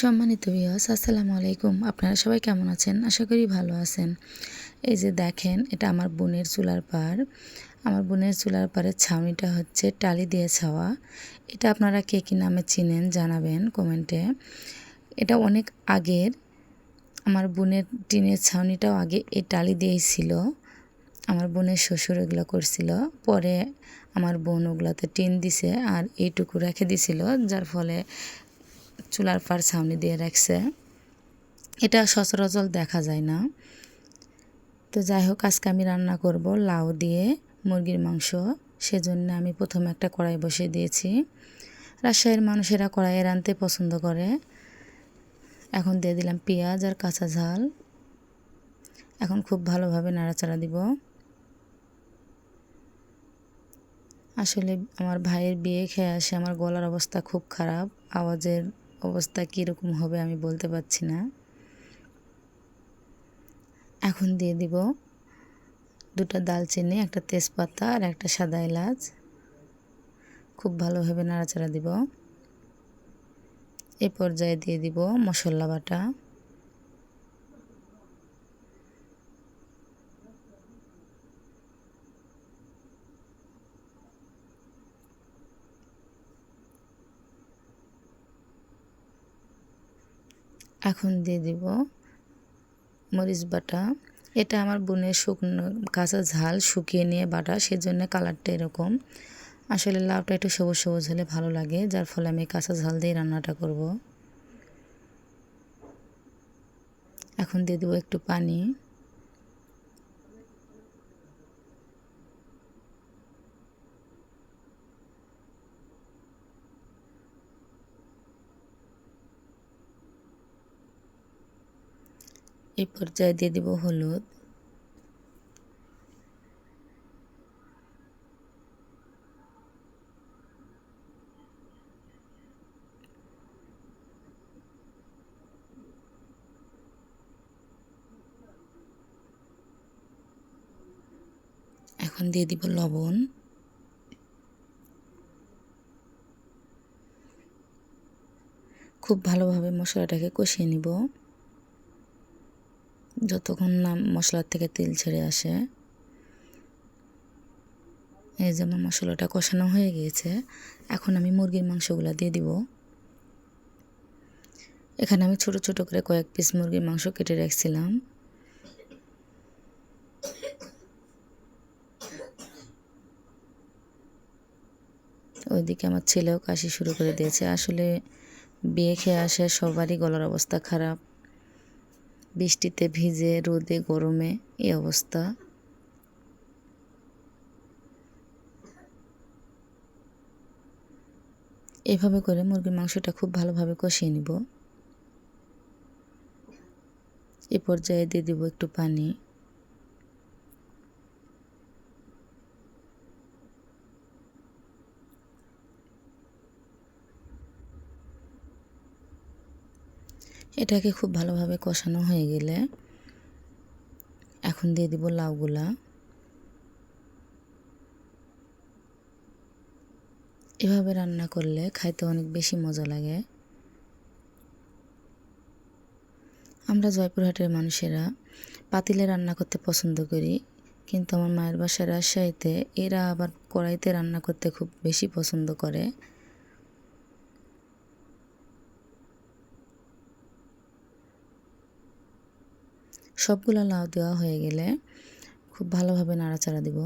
সম্মানিত ভিউয়ার্স, আসসালামু আলাইকুম। আপনারা সবাই কেমন আছেন? আশা করি ভালো আছেন। এই যে দেখেন, এটা আমার বোনের চুলার পাড়। আমার বোনের চুলার পাড়ের ছাউনিটা হচ্ছে টালি দিয়ে ছাওয়া। এটা আপনারা কে কী নামে চিনেন জানাবেন কমেন্টে। এটা অনেক আগের। আমার বোনের টিনের ছাউনিটাও আগে এই টালি দিয়েই ছিল। আমার বোনের শ্বশুর এগুলো করছিল। পরে আমার বোন ওগুলাতে টিন দিছে আর এইটুকু রেখে দিছিল, যার ফলে চুলার পাড় ছাউনি দিয়ে রাখছে। এটা সচরাচর দেখা যায় না। তো যাই হোক, আজকে আমি রান্না করব লাউ দিয়ে মুরগির মাংস। সেজন্য আমি প্রথমে একটা কড়াই বসিয়ে দিয়েছি। রাজশাহীর মানুষেরা কড়াইয়ে রাঁধতে পছন্দ করে। এখন দিয়ে দিলাম পেঁয়াজ আর কাঁচা ঝাল। এখন খুব ভালোভাবে নাড়াচাড়া দিব। আসলে আমার ভাইয়ের বিয়ে খেয়ে আসে আমার গলার অবস্থা খুব খারাপ। আওয়াজের অবস্থা কীরকম হবে আমি বলতে পারছি না। এখন দিয়ে দিব দুটো দালচিনি, একটা তেজপাতা আর একটা সাদা এলাচ। খুব ভালোভাবে নাড়াচাড়া দিব। এই পর্যায়ে দিয়ে দিব মশলা বাটা। এখন দিয়ে দিব মরিচ বাটা। এটা আমার বোনের শুকনো কাঁচা ঝাল শুকিয়ে নিয়ে বাটা, সেজন্য কালারটা এরকম। আসলে লাউটা একটু সবুজ সবুজ হলে ভালো লাগে, যার ফলে আমি কাঁচা ঝাল দিয়ে রান্নাটা করব। এখন দিয়ে দেবো একটু পানি। এই পর্যায়ে দিয়ে দেব হলুদ। এখন দিয়ে দিব লবণ। খুব ভালোভাবে মশলাটাকে কষিয়ে নিব যতক্ষণ না মশলার থেকে তেল ছেড়ে আসে। এই যেমন মশলাটা কষানো হয়ে গিয়েছে, এখন আমি মুরগির মাংসগুলো দিয়ে দিব। এখানে আমি ছোট ছোট করে কয়েক পিস মুরগির মাংস কেটে রাখছিলাম। ওইদিকে আমার ছেলেও কাশি শুরু করে দিয়েছে। আসলে বিয়ে খেয়ে আসে সবারই গলার অবস্থা খারাপ। বৃষ্টিতে ভিজে, রোদে গরমে এই অবস্থা। এভাবে করে মুরগির মাংসটা খুব ভালোভাবে কষিয়ে নিব। এ পর্যায়ে দিয়ে দিব একটু পানি। এটাকে খুব ভালোভাবে কষানো হয়ে গেলে এখন দিয়ে দিব লাউগুলা। এভাবে রান্না করলে খাইতে অনেক বেশি মজা লাগে। আমরা জয়পুরহাটের মানুষেরা পাতিলে রান্না করতে পছন্দ করি, কিন্তু আমার মায়ের বাসার রাজশাহীতে এরা আবার কড়াইতে রান্না করতে খুব বেশি পছন্দ করে। সবগুলো লাউ দেওয়া হয়ে গেলে খুব ভালোভাবে নাড়াচাড়া দিব।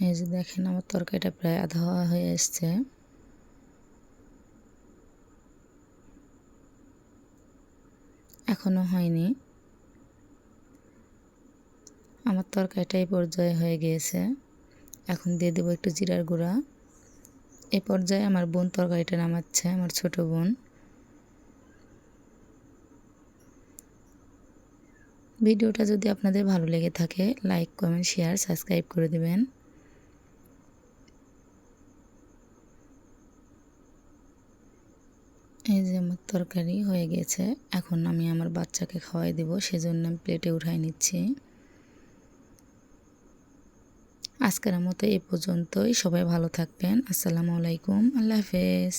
এই যে দেখেন, আমার তরকারিটা প্রায় আধা হয়ে এসছে। এখনো হয়নি। আমার তরকারিটা এই পর্যায়ে হয়ে গিয়েছে। এখন দিয়ে দেবো একটু জিরার গুঁড়া। এই পর্যায়ে আমার বোন তরকারিটা নামাচ্ছে, আমার ছোট বোন। ভিডিওটা যদি আপনাদের ভালো লেগে থাকে লাইক কমেন্ট শেয়ার সাবস্ক্রাইব করে দেবেন। এই যে আমার তরকারি হয়ে গেছে, এখন আমি আমার বাচ্চাকে খাওয়াই দেব, সেজন্য আমি প্লেটে উঠাই নিচ্ছি। আজকের মতো এই পর্যন্তই। সবাই ভালো থাকবেন। আসসালামু আলাইকুম, আল্লাহ হাফেজ।